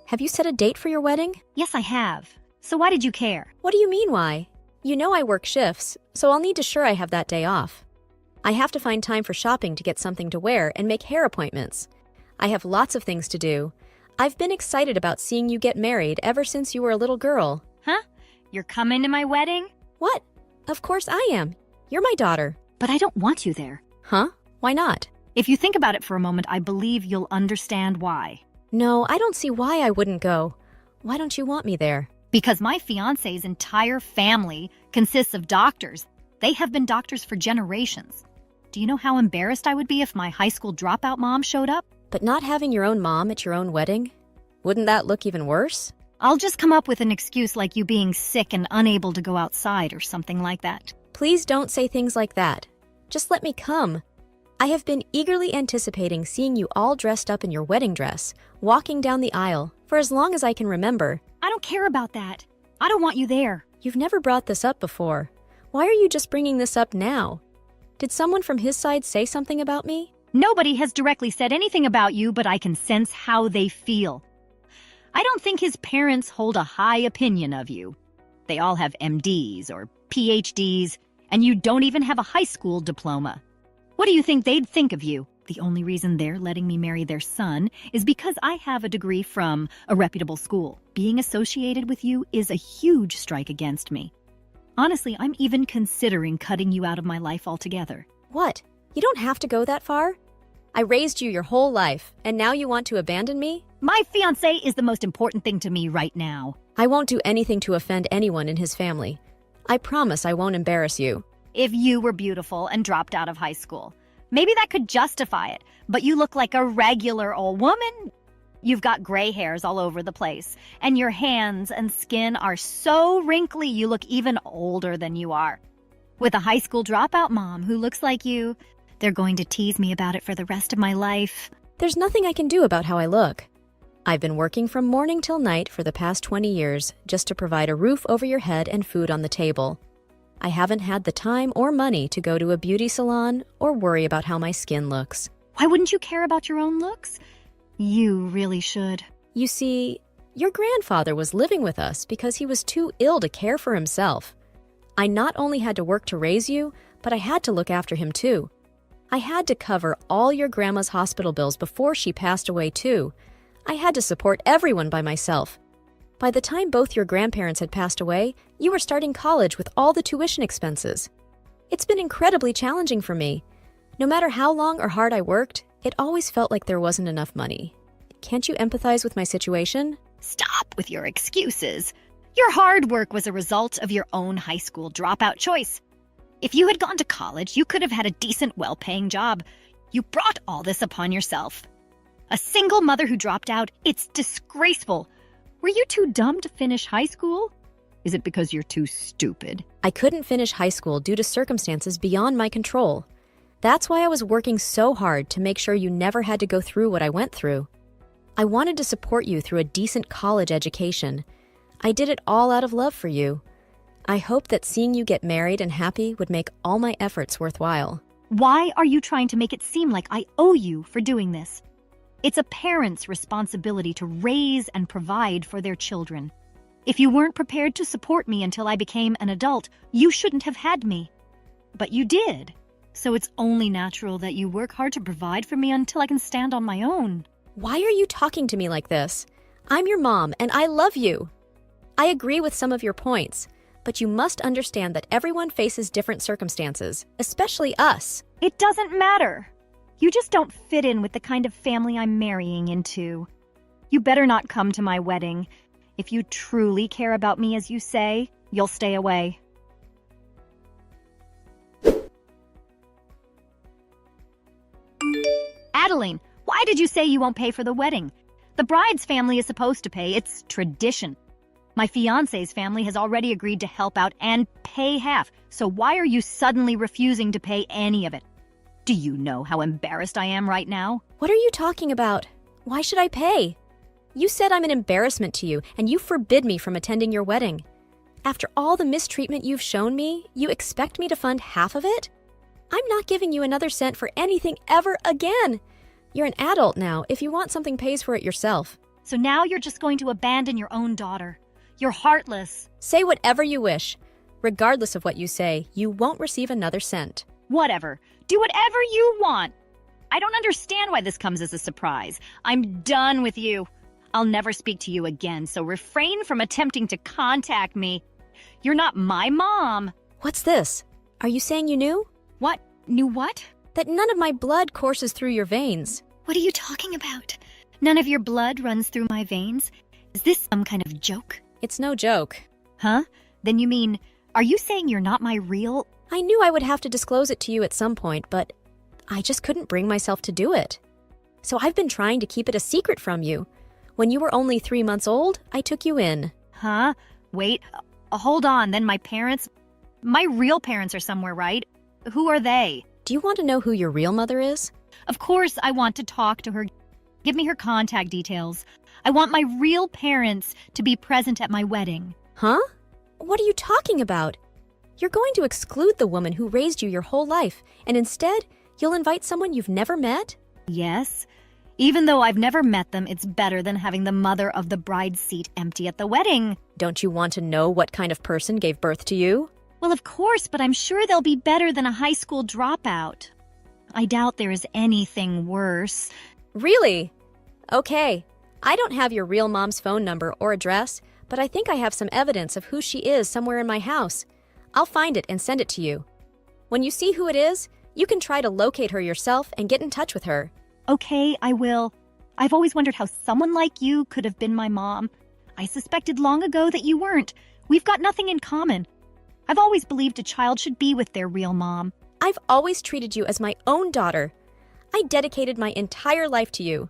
Have you set a date for your wedding? Yes, I have. So why did you care? What do you mean, why? You know I work shifts, so I'll need to sure I have that day off. I have to find time for shopping to get something to wear and make hair appointments. I have lots of things to do. I've been excited about seeing you get married ever since you were a little girl. Huh? You're coming to my wedding? What? Of course I am. You're my daughter. But I don't want you there. Huh? Why not? If you think about it for a moment, I believe you'll understand why. No, I don't see why I wouldn't go. Why don't you want me there? Because my fiancé's entire family consists of doctors. They have been doctors for generations. Do you know how embarrassed I would be if my high school dropout mom showed up? But not having your own mom at your own wedding? Wouldn't that look even worse? I'll just come up with an excuse like you being sick and unable to go outside or something like that. Please don't say things like that. Just let me come. I have been eagerly anticipating seeing you all dressed up in your wedding dress, walking down the aisle, for as long as I can remember. I don't care about that. I don't want you there. You've never brought this up before. Why are you just bringing this up now? Did someone from his side say something about me? Nobody has directly said anything about you, but I can sense how they feel. I don't think his parents hold a high opinion of you. They all have MDs or PhDs, and you don't even have a high school diploma. What do you think they'd think of you? The only reason they're letting me marry their son is because I have a degree from a reputable school. Being associated with you is a huge strike against me. Honestly, I'm even considering cutting you out of my life altogether. What? You don't have to go that far. I raised you your whole life, and now you want to abandon me? My fiancé is the most important thing to me right now. I won't do anything to offend anyone in his family. I promise I won't embarrass you. If you were beautiful and dropped out of high school, maybe that could justify it, but you look like a regular old woman. You've got gray hairs all over the place, and your hands and skin are so wrinkly you look even older than you are. With a high school dropout mom who looks like you, they're going to tease me about it for the rest of my life. There's nothing I can do about how I look. I've been working from morning till night for the past 20 years just to provide a roof over your head and food on the table. I haven't had the time or money to go to a beauty salon or worry about how my skin looks. Why wouldn't you care about your own looks? You really should. You see, your grandfather was living with us because he was too ill to care for himself. I not only had to work to raise you, but I had to look after him too. I had to cover all your grandma's hospital bills before she passed away too. I had to support everyone by myself. By the time both your grandparents had passed away, you were starting college with all the tuition expenses. It's been incredibly challenging for me. No matter how long or hard I worked, it always felt like there wasn't enough money. Can't you empathize with my situation? Stop with your excuses. Your hard work was a result of your own high school dropout choice. If you had gone to college, you could have had a decent, well-paying job. You brought all this upon yourself. A single mother who dropped out, it's disgraceful. Were you too dumb to finish high school? Is it because you're too stupid? I couldn't finish high school due to circumstances beyond my control. That's why I was working so hard to make sure you never had to go through what I went through. I wanted to support you through a decent college education. I did it all out of love for you. I hope that seeing you get married and happy would make all my efforts worthwhile. Why are you trying to make it seem like I owe you for doing this? It's a parent's responsibility to raise and provide for their children. If you weren't prepared to support me until I became an adult, you shouldn't have had me. But you did. So it's only natural that you work hard to provide for me until I can stand on my own. Why are you talking to me like this? I'm your mom and I love you. I agree with some of your points, but you must understand that everyone faces different circumstances, especially us. It doesn't matter. You just don't fit in with the kind of family I'm marrying into. You better not come to my wedding. If you truly care about me as you say, you'll stay away. Adeline, why did you say you won't pay for the wedding? The bride's family is supposed to pay. It's tradition. My fiancé's family has already agreed to help out and pay half. So why are you suddenly refusing to pay any of it? Do you know how embarrassed I am right now? What are you talking about? Why should I pay? You said I'm an embarrassment to you, and you forbid me from attending your wedding. After all the mistreatment you've shown me, you expect me to fund half of it? I'm not giving you another cent for anything ever again. You're an adult now. If you want something, pays for it yourself. So now you're just going to abandon your own daughter. You're heartless. Say whatever you wish. Regardless of what you say, you won't receive another cent. Whatever. Do whatever you want. I don't understand why this comes as a surprise. I'm done with you. I'll never speak to you again, so refrain from attempting to contact me. You're not my mom. What's this? Are you saying you knew? What? Knew what? That none of my blood courses through your veins. What are you talking about? None of your blood runs through my veins? Is this some kind of joke? It's no joke. Huh? Then you mean, are you saying you're not my real... I knew I would have to disclose it to you at some point, but I just couldn't bring myself to do it. So I've been trying to keep it a secret from you. When you were only 3 months old, I took you in. Huh? Wait, hold on, then my parents... My real parents are somewhere, right? Who are they? Do you want to know who your real mother is? Of course I want to talk to her. Give me her contact details. I want my real parents to be present at my wedding. Huh? What are you talking about? You're going to exclude the woman who raised you your whole life, and instead, you'll invite someone you've never met? Yes. Even though I've never met them, it's better than having the mother of the bride's seat empty at the wedding. Don't you want to know what kind of person gave birth to you? Well, of course, but I'm sure they'll be better than a high school dropout. I doubt there is anything worse. Really? Okay. I don't have your real mom's phone number or address, but I think I have some evidence of who she is somewhere in my house. I'll find it and send it to you. When you see who it is, you can try to locate her yourself and get in touch with her. Okay, I will. I've always wondered how someone like you could have been my mom. I suspected long ago that you weren't. We've got nothing in common. I've always believed a child should be with their real mom. I've always treated you as my own daughter. I dedicated my entire life to you.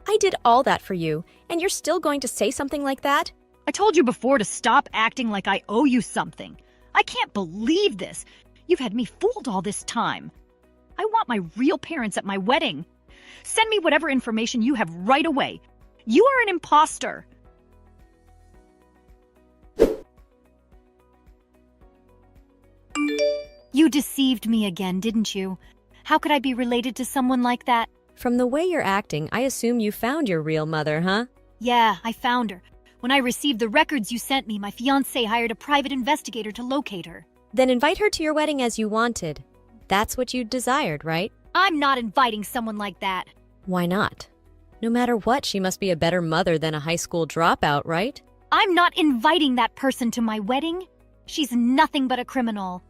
I did all that for you, and you're still going to say something like that? I told you before to stop acting like I owe you something. I can't believe this. You've had me fooled all this time. I want my real parents at my wedding. Send me whatever information you have right away. You are an imposter. You deceived me again, didn't you? How could I be related to someone like that? From the way you're acting, I assume you found your real mother, huh? Yeah, I found her. When I received the records you sent me, my fiancé hired a private investigator to locate her. Then invite her to your wedding as you wanted. That's what you desired, right? I'm not inviting someone like that. Why not? No matter what, she must be a better mother than a high school dropout, right? I'm not inviting that person to my wedding. She's nothing but a criminal.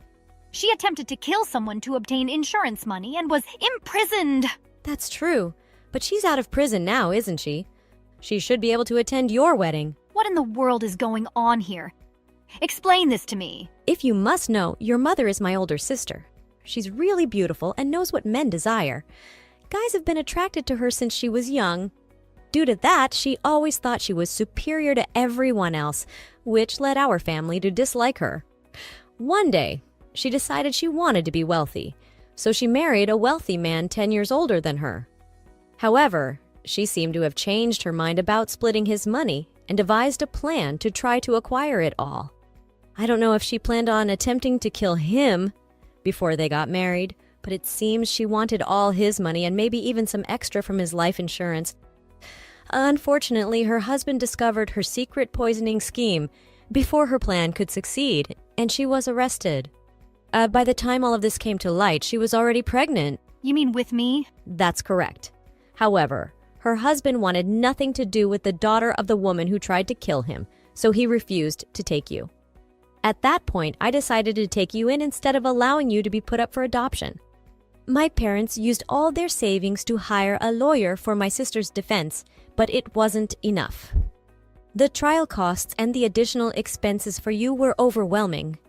She attempted to kill someone to obtain insurance money and was imprisoned. That's true. But she's out of prison now, isn't she? She should be able to attend your wedding. What in the world is going on here? Explain this to me. If you must know, your mother is my older sister. She's really beautiful and knows what men desire. Guys have been attracted to her since she was young. Due to that, she always thought she was superior to everyone else, which led our family to dislike her. One day, she decided she wanted to be wealthy, so she married a wealthy man 10 years older than her. However, she seemed to have changed her mind about splitting his money and devised a plan to try to acquire it all. I don't know if she planned on attempting to kill him before they got married, but it seems she wanted all his money and maybe even some extra from his life insurance. Unfortunately, her husband discovered her secret poisoning scheme before her plan could succeed, and she was arrested. By the time all of this came to light, she was already pregnant. You mean with me? That's correct. However, her husband wanted nothing to do with the daughter of the woman who tried to kill him, so he refused to take you. At that point, I decided to take you in instead of allowing you to be put up for adoption. My parents used all their savings to hire a lawyer for my sister's defense, but it wasn't enough. The trial costs and the additional expenses for you were overwhelming.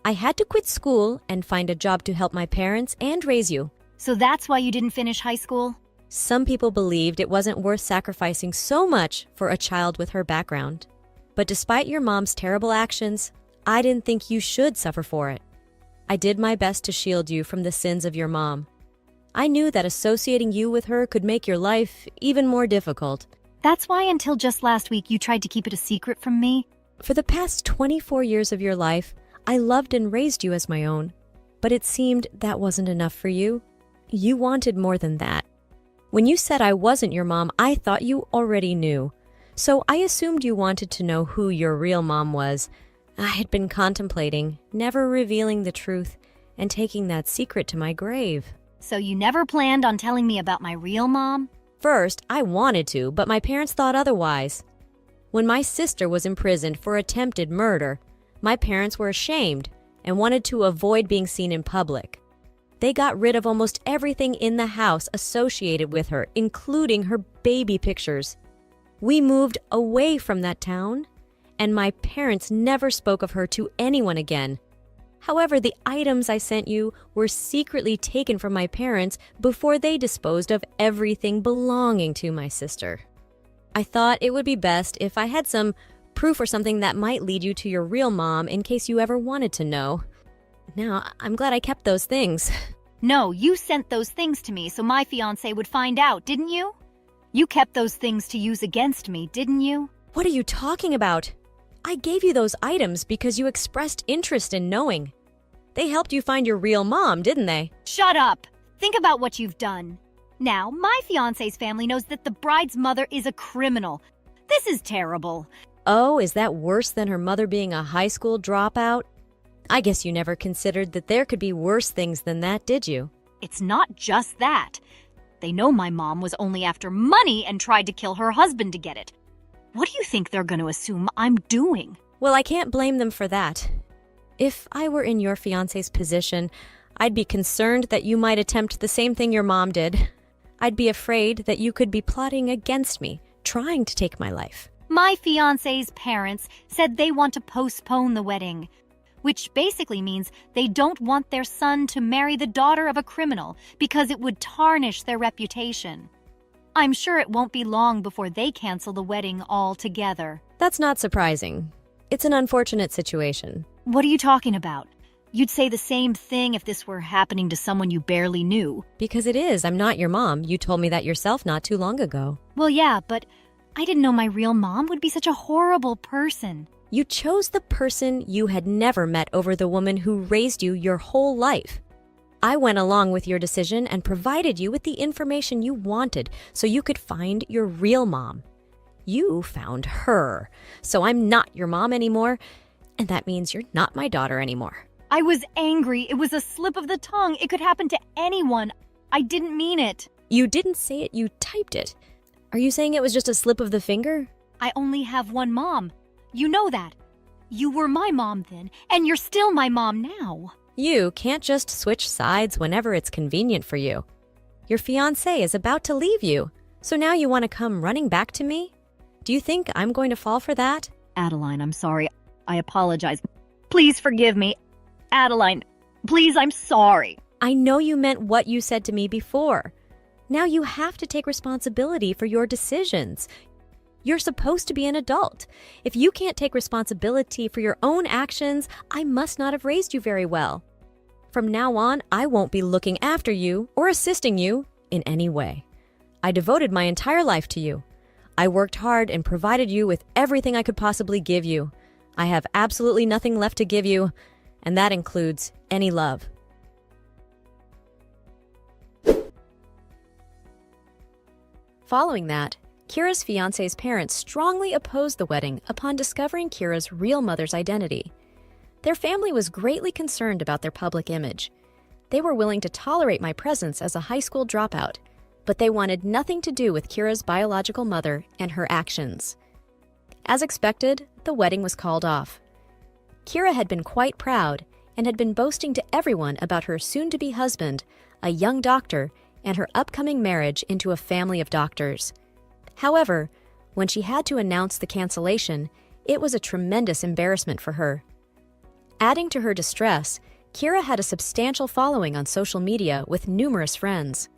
I had to quit school and find a job to help my parents and raise you. So that's why you didn't finish high school? Some people believed it wasn't worth sacrificing so much for a child with her background. But despite your mom's terrible actions, I didn't think you should suffer for it. I did my best to shield you from the sins of your mom. I knew that associating you with her could make your life even more difficult. That's why until just last week you tried to keep it a secret from me? For the past 24 years of your life, I loved and raised you as my own. But it seemed that wasn't enough for you. You wanted more than that. When you said I wasn't your mom, I thought you already knew. So I assumed you wanted to know who your real mom was. I had been contemplating never revealing the truth and taking that secret to my grave. So you never planned on telling me about my real mom? First, I wanted to, but my parents thought otherwise. When my sister was imprisoned for attempted murder, my parents were ashamed and wanted to avoid being seen in public. They got rid of almost everything in the house associated with her, including her baby pictures. We moved away from that town, and my parents never spoke of her to anyone again. However, the items I sent you were secretly taken from my parents before they disposed of everything belonging to my sister. I thought it would be best if I had some proof or something that might lead you to your real mom in case you ever wanted to know. Now, I'm glad I kept those things. No, you sent those things to me so my fiancé would find out, didn't you? You kept those things to use against me, didn't you? What are you talking about? I gave you those items because you expressed interest in knowing. They helped you find your real mom, didn't they? Shut up! Think about what you've done. Now, my fiancé's family knows that the bride's mother is a criminal. This is terrible. Oh, is that worse than her mother being a high school dropout? I guess you never considered that there could be worse things than that, did you? It's not just that. They know my mom was only after money and tried to kill her husband to get it. What do you think they're going to assume I'm doing? Well, I can't blame them for that. If I were in your fiancé's position, I'd be concerned that you might attempt the same thing your mom did. I'd be afraid that you could be plotting against me, trying to take my life. My fiancé's parents said they want to postpone the wedding, which basically means they don't want their son to marry the daughter of a criminal because it would tarnish their reputation. I'm sure it won't be long before they cancel the wedding altogether. That's not surprising. It's an unfortunate situation. What are you talking about? You'd say the same thing if this were happening to someone you barely knew. Because it is. I'm not your mom. You told me that yourself not too long ago. Well, yeah, but I didn't know my real mom would be such a horrible person. You chose the person you had never met over the woman who raised you your whole life. I went along with your decision and provided you with the information you wanted so you could find your real mom. You found her. So I'm not your mom anymore, and that means you're not my daughter anymore. I was angry. It was a slip of the tongue. It could happen to anyone. I didn't mean it. You didn't say it, you typed it. Are you saying it was just a slip of the finger? I only have one mom. You know that. You were my mom then, and you're still my mom now. You can't just switch sides whenever it's convenient for you. Your fiancé is about to leave you, so now you want to come running back to me? Do you think I'm going to fall for that? Adeline, I'm sorry. I apologize. Please forgive me. Adeline, please, I'm sorry. I know you meant what you said to me before. Now you have to take responsibility for your decisions. You're supposed to be an adult. If you can't take responsibility for your own actions, I must not have raised you very well. From now on, I won't be looking after you or assisting you in any way. I devoted my entire life to you. I worked hard and provided you with everything I could possibly give you. I have absolutely nothing left to give you, and that includes any love. Following that, Kiera's fiancé's parents strongly opposed the wedding upon discovering Kiera's real mother's identity. Their family was greatly concerned about their public image. They were willing to tolerate my presence as a high school dropout, but they wanted nothing to do with Kiera's biological mother and her actions. As expected, the wedding was called off. Kiera had been quite proud and had been boasting to everyone about her soon-to-be husband, a young doctor, and her upcoming marriage into a family of doctors. However, when she had to announce the cancellation, it was a tremendous embarrassment for her. Adding to her distress, Kiera had a substantial following on social media with numerous friends.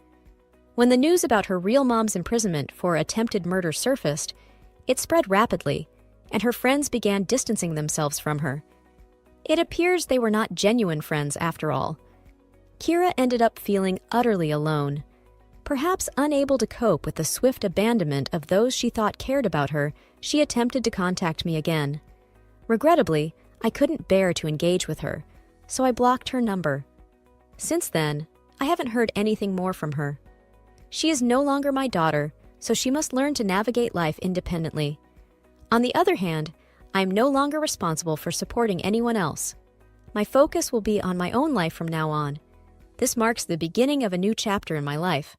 When the news about her real mom's imprisonment for attempted murder surfaced, it spread rapidly, and her friends began distancing themselves from her. It appears they were not genuine friends after all. Kiera ended up feeling utterly alone. Perhaps unable to cope with the swift abandonment of those she thought cared about her, she attempted to contact me again. Regrettably, I couldn't bear to engage with her, so I blocked her number. Since then, I haven't heard anything more from her. She is no longer my daughter, so she must learn to navigate life independently. On the other hand, I am no longer responsible for supporting anyone else. My focus will be on my own life from now on. This marks the beginning of a new chapter in my life.